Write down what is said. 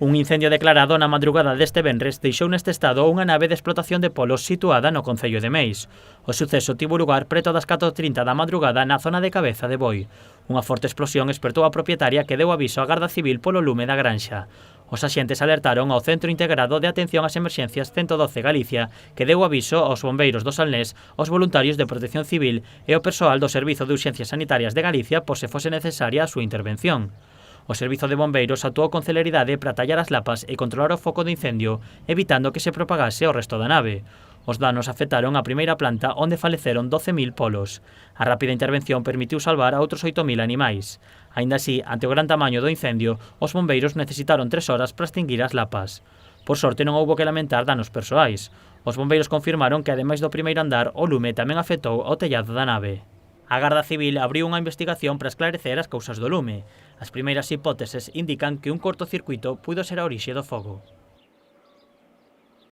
Un incendio declarado na madrugada deste venres deixou neste estado unha nave de explotación de polos situada no concello de Meis. O suceso tivo lugar preto das 4:30 da madrugada na zona de Cabeza de Boi. Unha forte explosión espertou a propietaria que deu aviso á Garda Civil polo lume da granxa. Os axentes alertaron ao Centro Integrado de Atención ás Emerxencias 112 Galicia, que deu aviso aos bombeiros do Salnés, aos voluntarios de Protección Civil e ao persoal do Servizo de Urxencias Sanitarias de Galicia por se fose necesaria a súa intervención. O Servizo de Bombeiros actuou con celeridade para tallar as lapas e controlar o foco do incendio, evitando que se propagase ao resto da nave. Os danos afectaron a primeira planta onde faleceron 12.000 polos. A rápida intervención permitiu salvar a outros 8.000 animais. Aínda así, ante o gran tamaño do incendio, os bombeiros necesitaron 3 horas para extinguir as lapas. Por sorte non houbo que lamentar danos persoais. Os bombeiros confirmaron que, ademais do primeiro andar, o lume tamén afectou ao tellado da nave. A Garda Civil abriu unha investigación para esclarecer as causas do lume. As primeiras hipóteses indican que un cortocircuito puido ser a orixe do fogo.